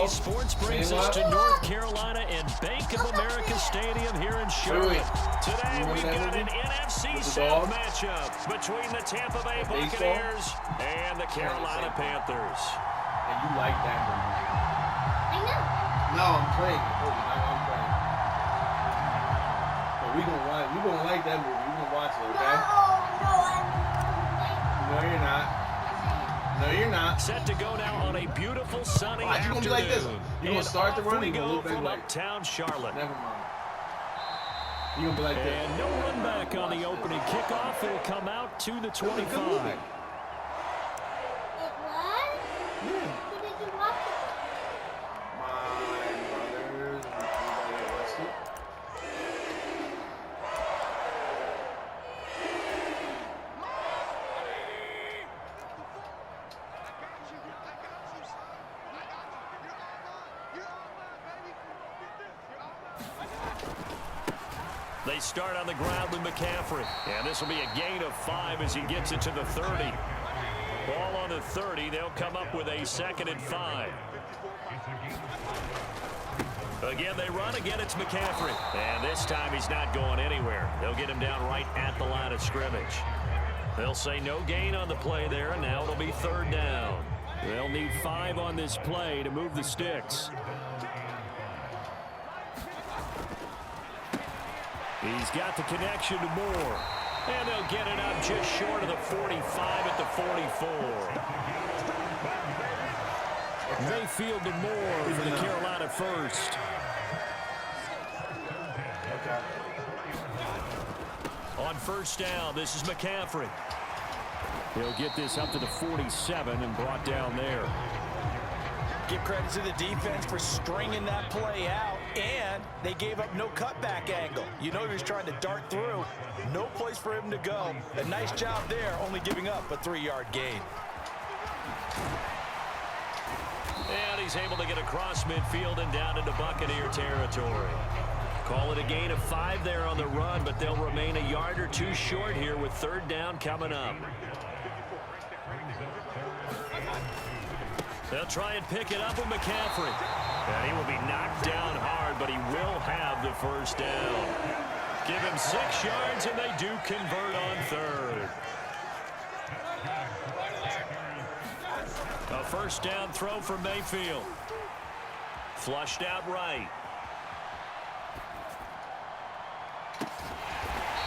Sports brings us to North Carolina and Bank of America Stadium here in Charlotte. Today we've got an NFC South matchup between the Tampa Bay Buccaneers and the Carolina Panthers. And you like that movie? I know. No, I'm playing. I'm playing. But we gonna like that movie. We gonna watch it, okay? No, you're not. No, you're not. Set to go now on a beautiful sunny afternoon. You're gonna be like this. You're gonna start the run. We You're gonna go look back from like uptown Charlotte. Never mind. You're gonna be like this. And no run back on the opening kickoff. It'll come out to the 25. They start on the ground with McCaffrey. And this will be a gain of 5 as he gets it to the 30. Ball on the 30. They'll come up with a 2nd and 5. Again, they run. Again, it's McCaffrey. And this time he's not going anywhere. They'll get him down right at the line of scrimmage. They'll say no gain on the play there, and now it'll be 3rd down. They'll need 5 on this play to move the sticks. He's got the connection to Moore. And they'll get it up just short of the 45 at the 44. Mayfield to Moore for the Carolina first. On 1st down, this is McCaffrey. He'll get this up to the 47 and brought down there. Give credit to the defense for stringing that play out, and they gave up no cutback angle. You know he was trying to dart through. No place for him to go. A nice job there, only giving up a 3-yard gain. And he's able to get across midfield and down into Buccaneer territory. Call it a gain of 5 there on the run, but they'll remain a yard or 2 short here with 3rd down coming up. They'll try and pick it up with McCaffrey. And he will be knocked down hard, but he will have the 1st down. Give him 6 yards, and they do convert on 3rd. A 1st down throw for Mayfield. Flushed out right.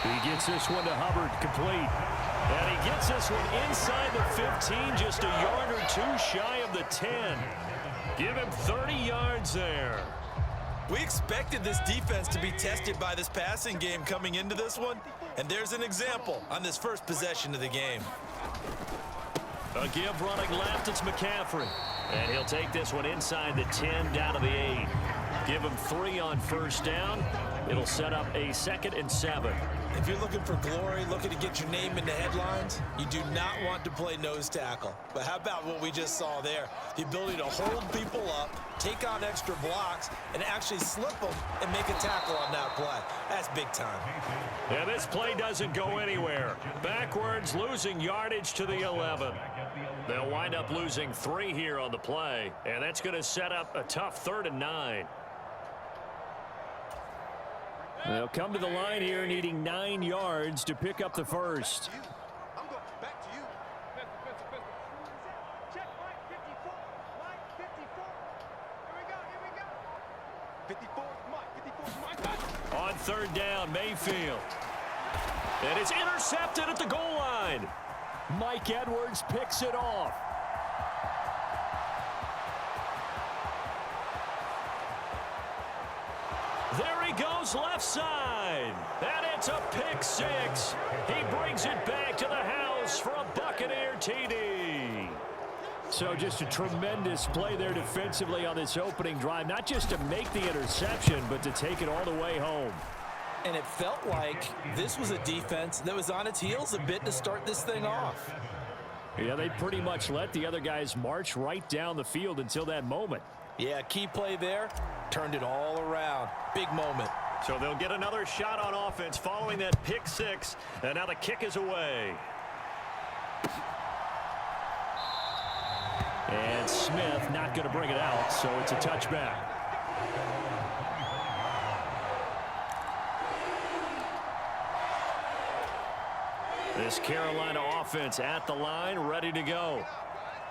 He gets this one to Hubbard, complete. And he gets this one inside the 15, just a yard or 2 shy of the 10. Give him 30 yards there. We expected this defense to be tested by this passing game coming into this one, and there's an example on this first possession of the game. A give running left, it's McCaffrey. And he'll take this one inside the 10, down to the 8. Give him 3 on 1st down. It'll set up a 2nd and 7. If you're looking for glory, looking to get your name in the headlines, you do not want to play nose tackle. But how about what we just saw there? The ability to hold people up, take on extra blocks, and actually slip them and make a tackle on that play. That's big time. And this play doesn't go anywhere. Backwards, losing yardage to the 11. They'll wind up losing 3 here on the play, and that's going to set up a tough 3rd and 9. They'll come to the line here needing 9 yards to pick up the 1st. I'm going back to you. Check line 54. Line 54. Here we go. 54, Mike. On 3rd down, Mayfield. And it's intercepted at the goal line. Mike Edwards picks it off. There he goes left side. And it's a pick 6. He brings it back to the house for a Buccaneer TD. So just a tremendous play there defensively on this opening drive. Not just to make the interception, but to take it all the way home. And it felt like this was a defense that was on its heels a bit to start this thing off. Yeah, they pretty much let the other guys march right down the field until that moment. Yeah, key play there. Turned it all around. Big moment. So they'll get another shot on offense following that pick 6. And now the kick is away. And Smith not going to bring it out, so it's a touchback. This Carolina offense at the line, ready to go.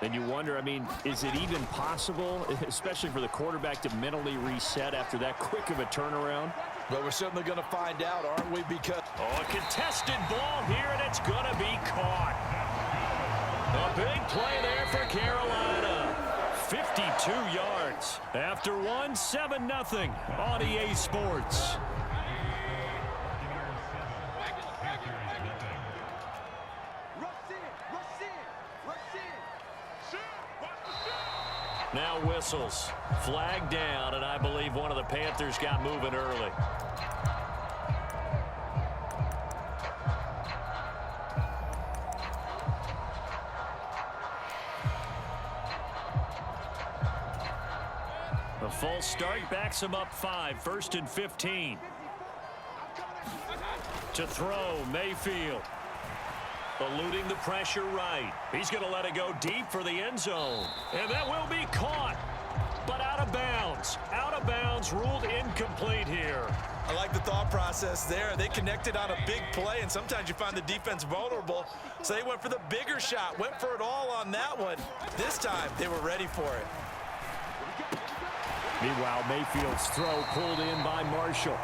And you wonder, I mean, is it even possible, especially for the quarterback, to mentally reset after that quick of a turnaround? Well, we're certainly going to find out, aren't we? Because a contested ball here, and it's going to be caught. A big play there for Carolina. 52 yards. After one, 7-0 on EA Sports. Now whistles. Flag down, and I believe one of the Panthers got moving early. A false start backs him up 5. 1st and 15. To throw, Mayfield. Eluding the pressure right. He's going to let it go deep for the end zone. And that will be caught. But out of bounds. Out of bounds, ruled incomplete here. I like the thought process there. They connected on a big play, and sometimes you find the defense vulnerable. So they went for the bigger shot, went for it all on that one. This time, they were ready for it. Meanwhile, Mayfield's throw pulled in by Marshall.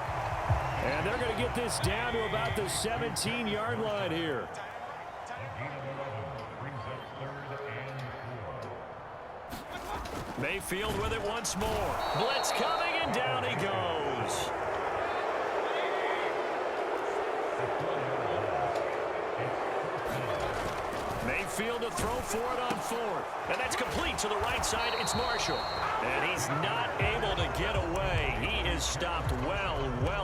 And they're going to get this down to about the 17-yard line here. Mayfield with it once more. Blitz coming, and down he goes. Mayfield to throw for it on 4th. And that's complete to the right side. It's Marshall. And he's not able to get away. He is stopped well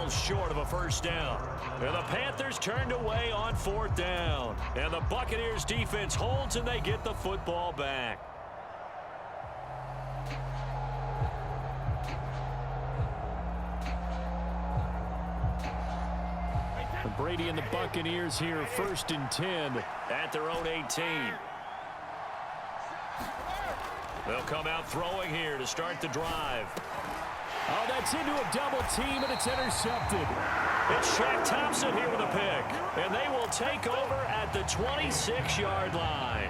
short of a first down. And the Panthers turned away on 4th down. And the Buccaneers defense holds, and they get the football back. Brady and the Buccaneers here, 1st and 10 at their own 18. They'll come out throwing here to start the drive. Oh, that's into a double team, and it's intercepted. It's Shaq Thompson here with a pick, and they will take over at the 26-yard line.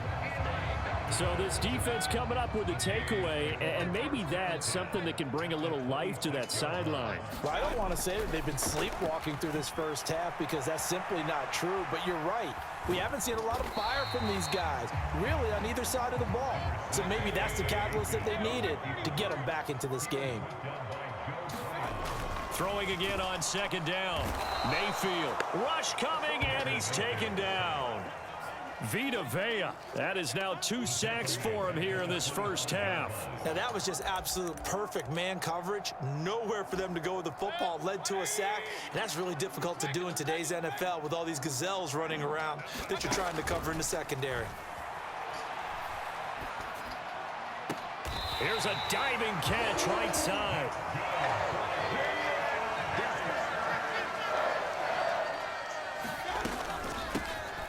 So this defense coming up with a takeaway, and maybe that's something that can bring a little life to that sideline. Well, I don't want to say that they've been sleepwalking through this first half, because that's simply not true, but you're right. We haven't seen a lot of fire from these guys, really, on either side of the ball. So maybe that's the catalyst that they needed to get them back into this game. Throwing again on 2nd down. Mayfield. Rush coming, and he's taken down. Vita Vea. That is now 2 sacks for him here in this first half. Now, that was just absolute perfect man coverage. Nowhere for them to go with the football. Led to a sack. And that's really difficult to do in today's NFL with all these gazelles running around that you're trying to cover in the secondary. Here's a diving catch right side.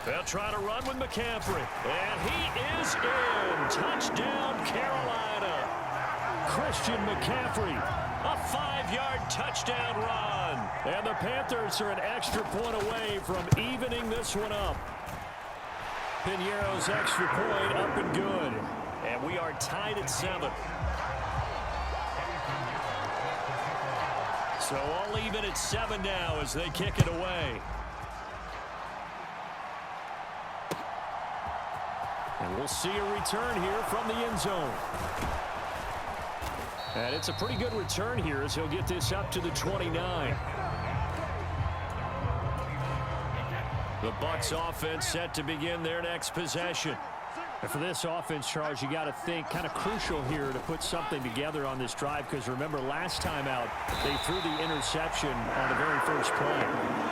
They'll try to run with McCaffrey. And he is in. Touchdown, Carolina. Christian McCaffrey. A 5-yard touchdown run. And the Panthers are an extra point away from evening this one up. Piñeiro's extra point up and good. And we are tied at 7. So all even at 7 now as they kick it away. And we'll see a return here from the end zone. And it's a pretty good return here as he'll get this up to the 29. The Bucs offense set to begin their next possession. And for this offense, Charles, you got to think kind of crucial here to put something together on this drive, because remember last time out they threw the interception on the very first play.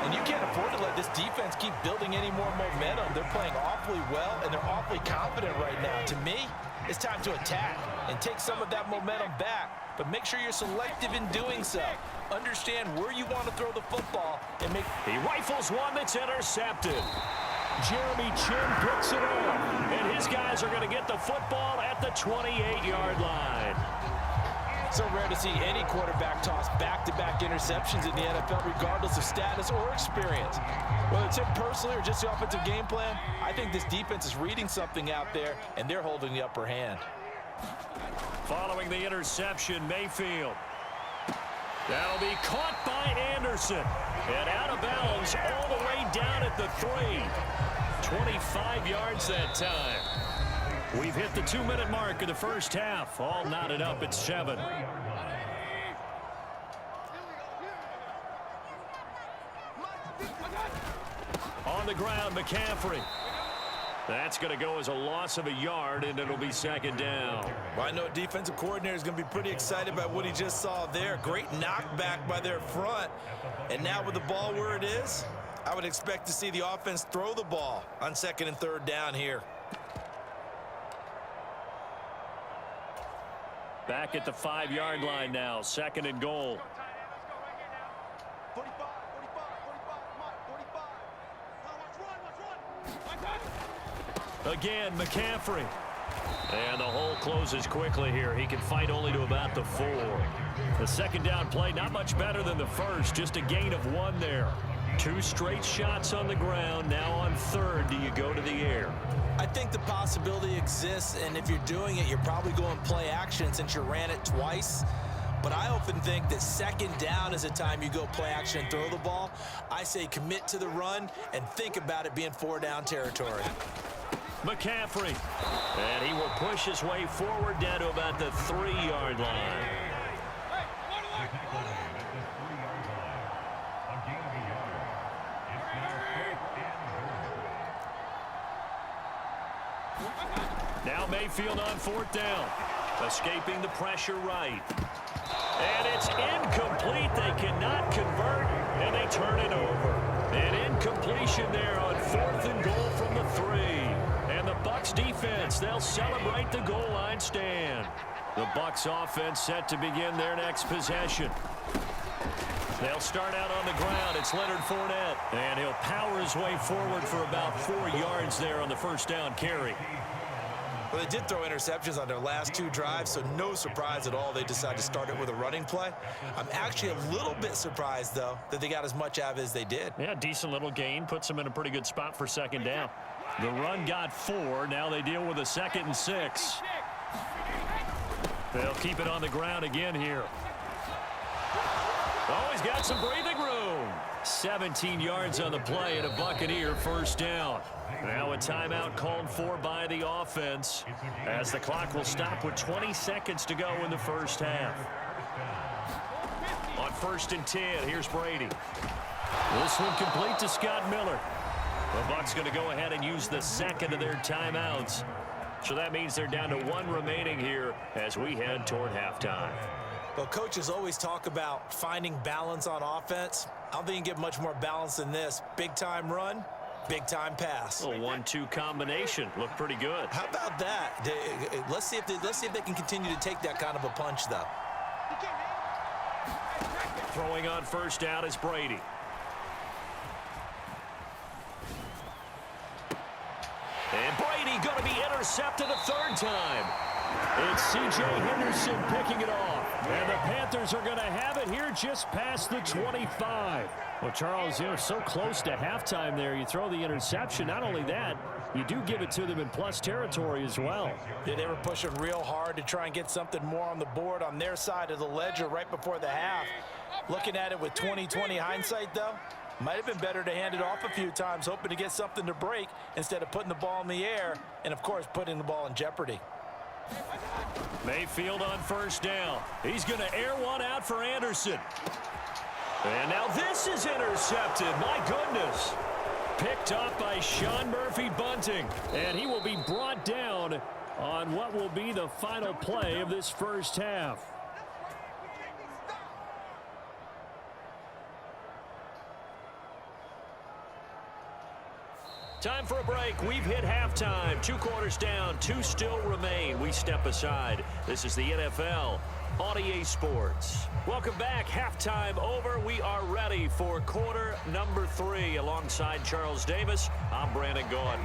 And you can't afford to let this defense keep building any more momentum. They're playing awfully well, and they're awfully confident right now. To me, it's time to attack and take some of that momentum back. But make sure you're selective in doing so. Understand where you want to throw the football and make... He rifles one that's intercepted. Jeremy Chin picks it up. And his guys are going to get the football at the 28-yard line. So rare to see any quarterback toss back-to-back interceptions in the NFL, regardless of status or experience. Whether it's him personally or just the offensive game plan, I think this defense is reading something out there, and they're holding the upper hand. Following the interception, Mayfield. That'll be caught by Anderson. And out of bounds all the way down at the 3. 25 yards that time. We've hit the 2-minute mark of the first half. All knotted up at 7. On the ground, McCaffrey. That's going to go as a loss of a yard, and it'll be 2nd down. Well, I know a defensive coordinator is going to be pretty excited about what he just saw there. Great knockback by their front. And now with the ball where it is, I would expect to see the offense throw the ball on 2nd and 3rd down here. Back at the 5-yard line now, 2nd and goal. 45, 45, 45, come on, 45. Let's run. Again, McCaffrey. And the hole closes quickly here. He can fight only to about the 4. The 2nd down play, not much better than the first. Just a gain of 1 there. 2 straight shots on the ground. Now on 3rd, do you go to the air? I think the possibility exists, and if you're doing it, you're probably going play action since you ran it twice. But I often think that 2nd down is a time you go play action and throw the ball. I say commit to the run and think about it being 4-down territory. McCaffrey. And he will push his way forward down to about the 3-yard line. Now Mayfield on 4th down. Escaping the pressure right. And it's incomplete. They cannot convert, and they turn it over. An incompletion there on 4th and goal from the 3. And the Bucs defense, they'll celebrate the goal line stand. The Bucs offense set to begin their next possession. They'll start out on the ground. It's Leonard Fournette. And he'll power his way forward for about 4 yards there on the 1st down carry. Well, they did throw interceptions on their last 2 drives, so no surprise at all they decided to start it with a running play. I'm actually a little bit surprised, though, that they got as much out of it as they did. Yeah, decent little gain. Puts them in a pretty good spot for 2nd down. The run got 4. Now they deal with a 2nd and 6. They'll keep it on the ground again here. Oh, he's got some breathing room. 17 yards on the play and a Buccaneer 1st down. Now a timeout called for by the offense as the clock will stop with 20 seconds to go in the first half. On 1st and 10, here's Brady. This one complete to Scott Miller. The Bucs going to go ahead and use the 2nd of their timeouts. So that means they're down to 1 remaining here as we head toward halftime. Well, coaches always talk about finding balance on offense. I don't think you can get much more balance than this. Big-time run, big-time pass. A 1-2 combination. Looked pretty good. How about that? Let's see if they can continue to take that kind of a punch, though. Throwing on 1st down is Brady. And Brady going to be intercepted a 3rd time. It's C.J. Henderson picking it off. And the Panthers are going to have it here just past the 25. Well, Charles, you know, so close to halftime there. You throw the interception. Not only that, you do give it to them in plus territory as well. Yeah, they were pushing real hard to try and get something more on the board on their side of the ledger right before the half. Looking at it with 20/20 hindsight, though, might have been better to hand it off a few times, hoping to get something to break instead of putting the ball in the air and, of course, putting the ball in jeopardy. Mayfield on 1st down. He's going to air one out for Anderson. And now this is intercepted. My goodness. Picked up by Sean Murphy-Bunting. And he will be brought down on what will be the final play of this first half. Time for a break. We've hit halftime. 2 quarters down. 2 still remain. We step aside. This is the NFL on EA Sports. Welcome back. Halftime over. We are ready for quarter number 3. Alongside Charles Davis, I'm Brandon Gordon.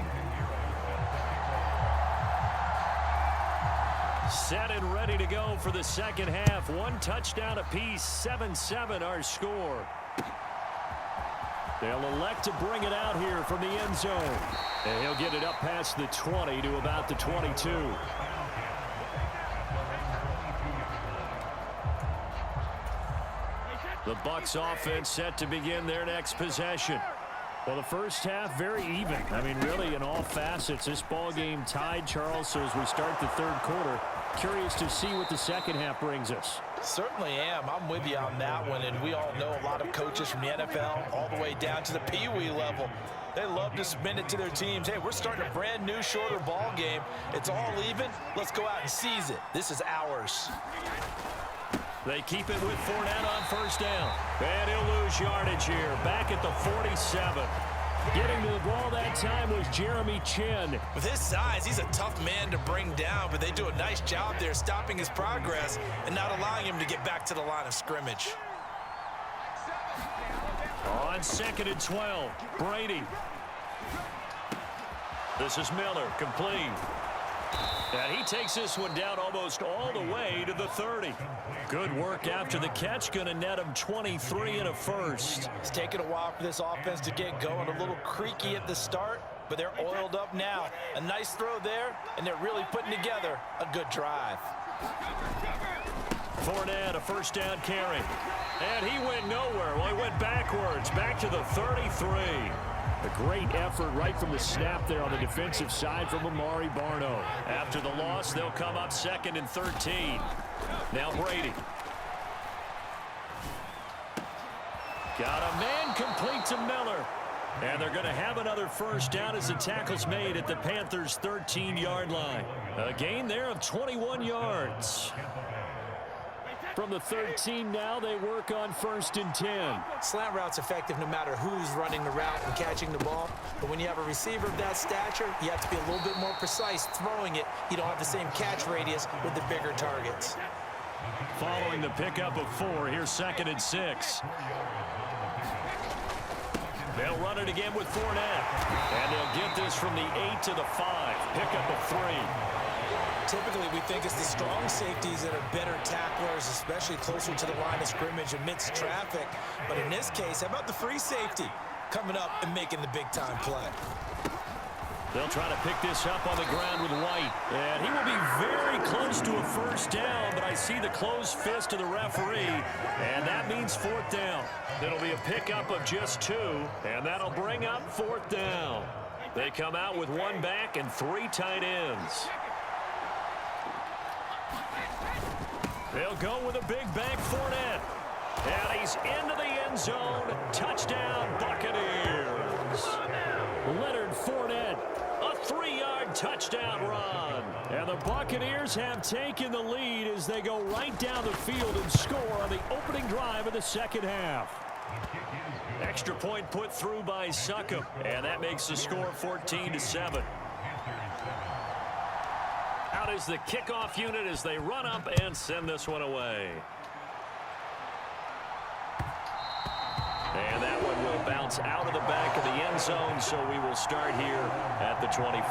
Set and ready to go for the second half. 1 touchdown apiece. 7-7 our score. They'll elect to bring it out here from the end zone. And he'll get it up past the 20 to about the 22. The Bucs offense set to begin their next possession. Well, the first half, very even. I mean, really, in all facets, this ball game tied, Charles. So as we start the third quarter, curious to see what the second half brings us. Certainly am. I'm with you on that one. And we all know a lot of coaches from the NFL all the way down to the Pee-wee level. They love to spin it to their teams. Hey, we're starting a brand new, shorter ball game. It's all even. Let's go out and seize it. This is ours. They keep it with Fournette on first down. And he'll lose yardage here. Back at the 47. Getting to the ball that time was Jeremy Chin. With his size, he's a tough man to bring down, but they do a nice job there stopping his progress and not allowing him to get back to the line of scrimmage. On 2nd and 12, Brady. This is Miller, complete. And he takes this one down almost all the way to the 30. Good work after the catch. Going to net him 23 and a first. It's taken a while for this offense to get going. A little creaky at the start, but they're oiled up now. A nice throw there, and they're really putting together a good drive. Fournette, a first down carry. And he went nowhere. Well, he went backwards, back to the 33. A great effort right from the snap there on the defensive side from Amari Barno. After the loss, they'll come up 2nd and 13. Now Brady. Got a man complete to Miller. And they're going to have another first down as the tackle's made at the Panthers' 13-yard line. A gain there of 21 yards. From the 13 now, they work on 1st and 10. Slant route's effective no matter who's running the route and catching the ball. But when you have a receiver of that stature, you have to be a little bit more precise throwing it. You don't have the same catch radius with the bigger targets. Following the pickup of 4, here's 2nd and 6. They'll run it again with Fournette. And they'll get this from the 8 to the 5. Pickup of 3. Typically, we think it's the strong safeties that are better tacklers, especially closer to the line of scrimmage amidst traffic. But in this case, how about the free safety coming up and making the big-time play? They'll try to pick this up on the ground with White. And he will be very close to a first down, but I see the closed fist of the referee, and that means 4th down. It'll be a pickup of just 2, and that'll bring up 4th down. They come out with 1 back and 3 tight ends. They'll go with a big bank Fournette. And he's into the end zone. Touchdown, Buccaneers. Leonard Fournette, a 3-yard touchdown run. And the Buccaneers have taken the lead as they go right down the field and score on the opening drive of the second half. Extra point put through by Succop, and that makes the score 14-7. Out is the kickoff unit as they run up and send this one away. And that one will bounce out of the back of the end zone, so we will start here at the 25.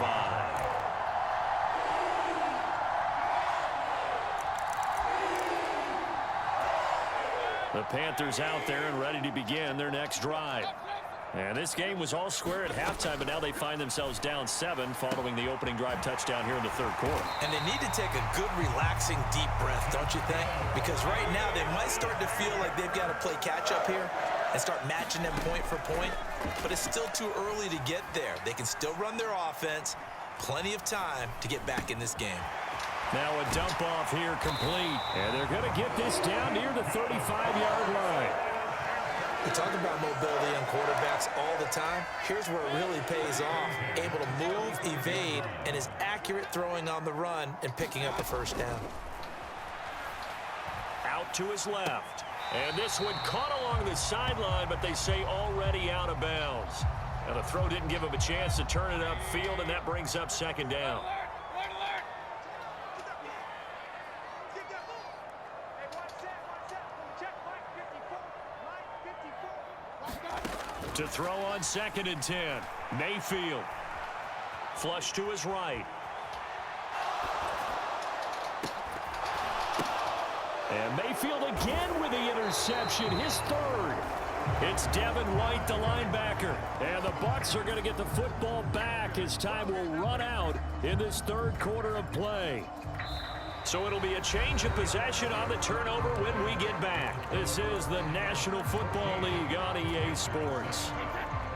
The Panthers out there and ready to begin their next drive. And this game was all square at halftime, but now they find themselves down 7 following the opening drive touchdown here in the third quarter. And they need to take a good, relaxing, deep breath, don't you think? Because right now they might start to feel like they've got to play catch-up here and start matching them point for point. But it's still too early to get there. They can still run their offense. Plenty of time to get back in this game. Now a dump off here complete. And they're going to get this down near the 35-yard line. We talk about mobility on quarterbacks all the time. Here's where it really pays off. Able to move, evade, and is accurate throwing on the run and picking up the first down. Out to his left. And this one caught along the sideline, but they say already out of bounds. And the throw didn't give him a chance to turn it upfield, and that brings up second down. To throw on 2nd and 10. Mayfield. Flush to his right. And Mayfield again with the interception, his third. It's Devin White, the linebacker. And the Bucs are going to get the football back as time will run out in this third quarter of play. So it'll be a change of possession on the turnover when we get back. This is the National Football League on EA Sports.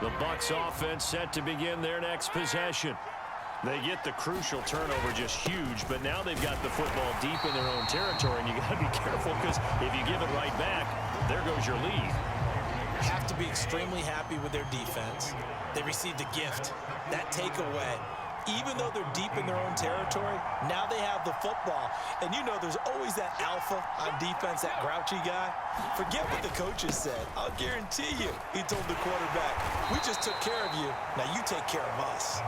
The Bucs offense set to begin their next possession. They get the crucial turnover, just huge, but now they've got the football deep in their own territory, and you got to be careful because if you give it right back, there goes your lead. Have to be extremely happy with their defense. They received a gift. That takeaway. Even though they're deep in their own territory, now they have the football. And you know there's always that alpha on defense, that grouchy guy. Forget what the coaches said. I'll guarantee you, he told the quarterback, we just took care of you. Now you take care of us.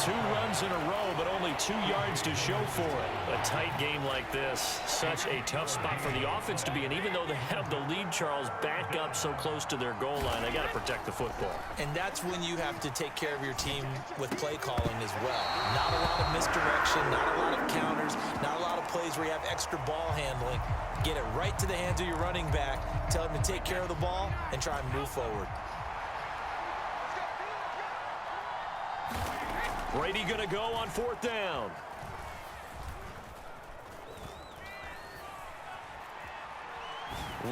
2 runs in a row, but only 2 yards to show for it. A tight game like this, such a tough spot for the offense to be in. Even though they have the lead, Charles, back up so close to their goal line, they got to protect the football. And that's when you have to take care of your team with play calling as well. Not a lot of misdirection, not a lot of counters, not a lot of plays where you have extra ball handling. Get it right to the hands of your running back, tell him to take care of the ball, and try and move forward. Brady going to go on 4th down.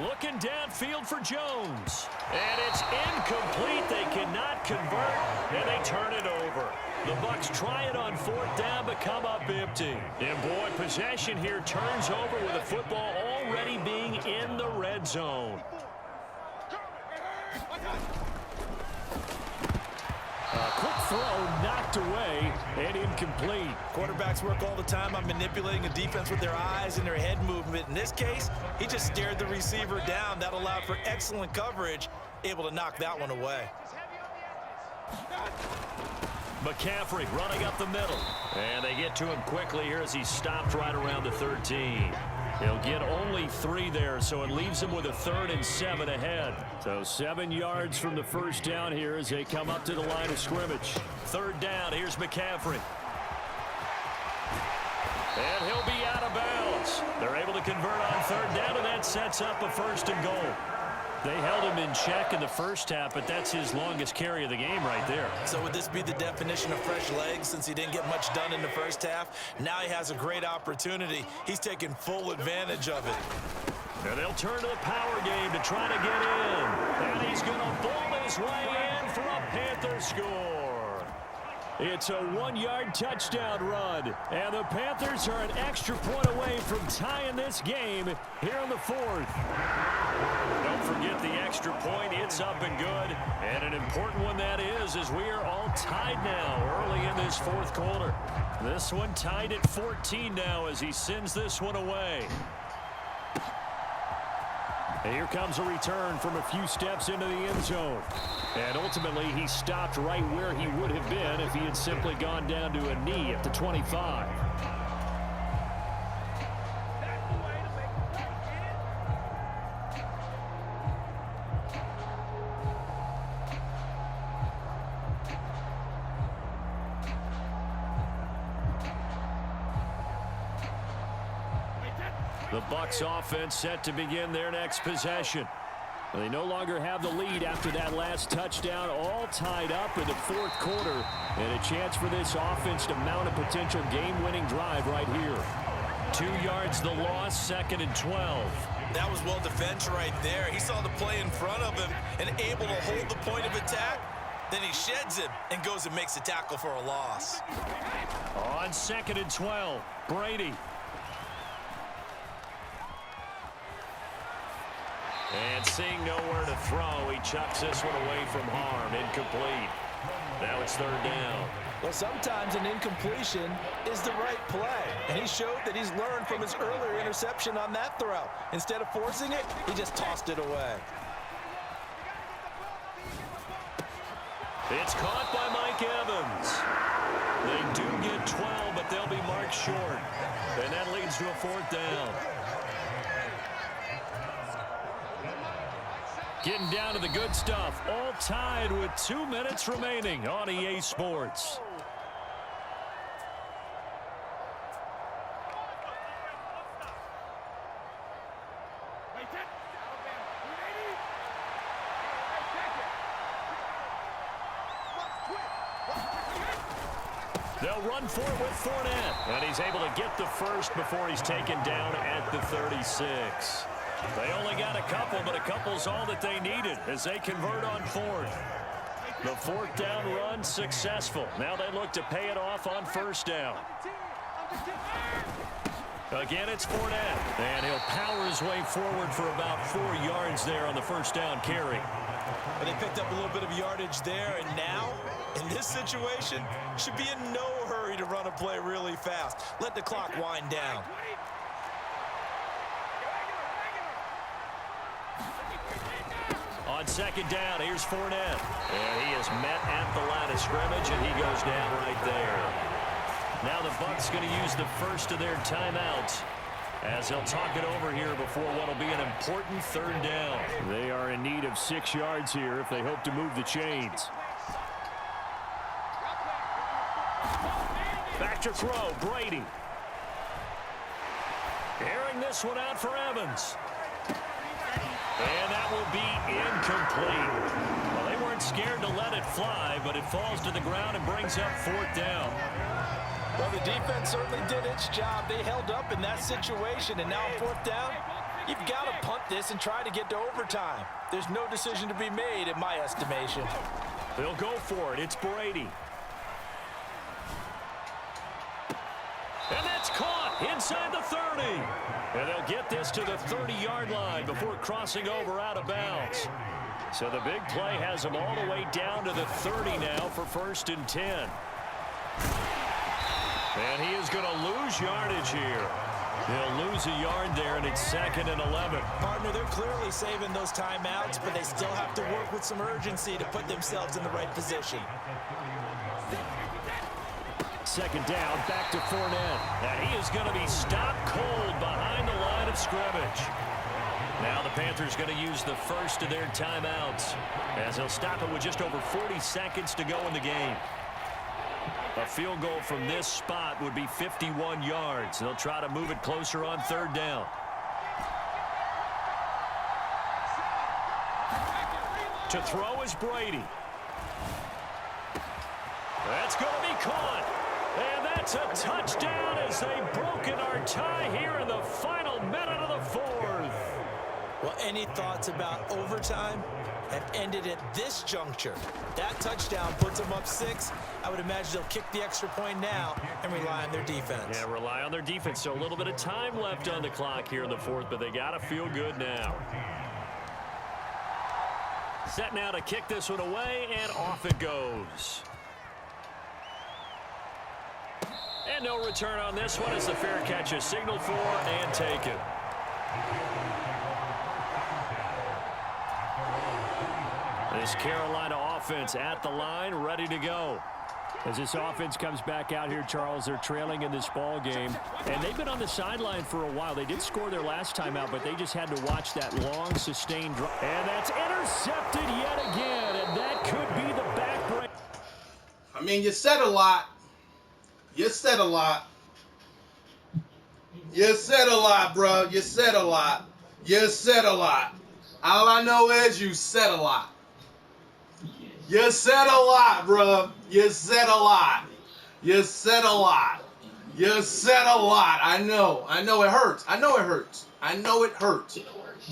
Looking downfield for Jones. And it's incomplete. They cannot convert, and they turn it over. The Bucs try it on 4th down, but come up empty. And boy, possession here turns over with the football already being in the red zone. Quick throw knocked away and incomplete. Quarterbacks work all the time on manipulating a defense with their eyes and their head movement. In this case, he just stared the receiver down. That allowed for excellent coverage, able to knock that one away. McCaffrey running up the middle. And they get to him quickly here as he stopped right around the 13. He'll get only 3 there, so it leaves him with a 3rd and 7 ahead. So 7 yards from the first down here as they come up to the line of scrimmage. 3rd down, here's McCaffrey. And he'll be out of bounds. They're able to convert on 3rd down, and that sets up a 1st and goal. They held him in check in the first half, but that's his longest carry of the game right there. So would this be the definition of fresh legs since he didn't get much done in the first half? Now he has a great opportunity. He's taking full advantage of it. And they'll turn to the power game to try to get in. And he's going to ball his way in for a Panther score. It's a 1-yard touchdown run. And the Panthers are an extra point away from tying this game here in the 4th. Don't forget the extra point. It's up and good. And an important one that is, as we are all tied now early in this 4th quarter. This one tied at 14 now as he sends this one away. And here comes a return from a few steps into the end zone. And ultimately, he stopped right where he would have been if he had simply gone down to a knee at the 25. The Bucs offense set to begin their next possession. They no longer have the lead after that last touchdown, all tied up in the 4th quarter. And a chance for this offense to mount a potential game-winning drive right here. 2 yards the loss, 2nd and 12. That was well defended right there. He saw the play in front of him and able to hold the point of attack. Then he sheds it and goes and makes a tackle for a loss. On 2nd and 12, Brady. And seeing nowhere to throw, he chucks this one away from harm. Incomplete. Now it's 3rd down. Well, sometimes an incompletion is the right play. And he showed that he's learned from his earlier interception on that throw. Instead of forcing it, he just tossed it away. It's caught by Mike Evans. They do get 12, but they'll be marked short. And that leads to a 4th down. Getting down to the good stuff. All tied with 2 minutes remaining on EA Sports. They'll run for it with Fournette. And he's able to get the first before he's taken down at the 36. They only got a couple, but a couple's all that they needed as they convert on 4th. The 4th down run successful. Now they look to pay it off on 1st down. Again, it's Fournette. And he'll power his way forward for about 4 yards there on the 1st down carry. But they picked up a little bit of yardage there, and now, in this situation, should be in no hurry to run a play really fast. Let the clock wind down. On 2nd down, here's Fournette. And he is met at the line of scrimmage, and he goes down right there. Now the Bucs going to use the first of their timeouts as they'll talk it over here before what will be an important 3rd down. They are in need of 6 yards here if they hope to move the chains. Back to throw, Brady. Airing this one out for Evans. And that will be incomplete. Well, they weren't scared to let it fly, but it falls to the ground and brings up 4th down. Well, the defense certainly did its job. They held up in that situation, and now on 4th down, you've got to punt this and try to get to overtime. There's no decision to be made in my estimation. They'll go for it. It's Brady. And that's caught inside the 30. And they'll get this to the 30-yard line before crossing over out of bounds. So the big play has them all the way down to the 30 now for 1st and 10. And he is going to lose yardage here. He'll lose a yard there, and it's 2nd and 11. Partner, they're clearly saving those timeouts, but they still have to work with some urgency to put themselves in the right position. 2nd down, back to Fournette. And he is going to be stopped cold behind the line of scrimmage. Now the Panthers going to use the first of their timeouts as they'll stop it with just over 40 seconds to go in the game. A field goal from this spot would be 51 yards. They'll try to move it closer on 3rd down. To throw is Brady. That's going to be caught. And that's a touchdown as they've broken our tie here in the final minute of the 4th. Well, any thoughts about overtime have ended at this juncture. That touchdown puts them up 6. I would imagine they'll kick the extra point now and rely on their defense. Yeah, rely on their defense. So a little bit of time left on the clock here in the 4th, but they got to feel good now. Set now to kick this one away, and off it goes. And no return on this one as the fair catch is signaled for and taken. This Carolina offense at the line, ready to go. As this offense comes back out here, Charles, they're trailing in this ball game. And they've been on the sideline for a while. They did score their last time out, but they just had to watch that long, sustained drive. And that's intercepted yet again, and that could be the backbreak. I mean, you said a lot. You said a lot. You said a lot, bro. You said a lot. You said a lot. All I know is you said a lot. You said a lot, bro. You said a lot. You said a lot. You said a lot. I know. I know it hurts. I know it hurts. I know it hurts.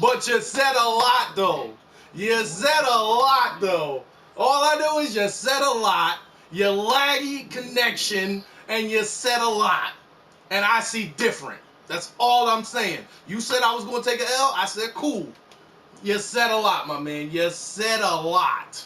But you said a lot, though. You said a lot, though. All I know is you said a lot. You laggy connection, and you said a lot. And I see different. That's all I'm saying. You said I was going to take an L. I said, cool. You said a lot, my man. You said a lot.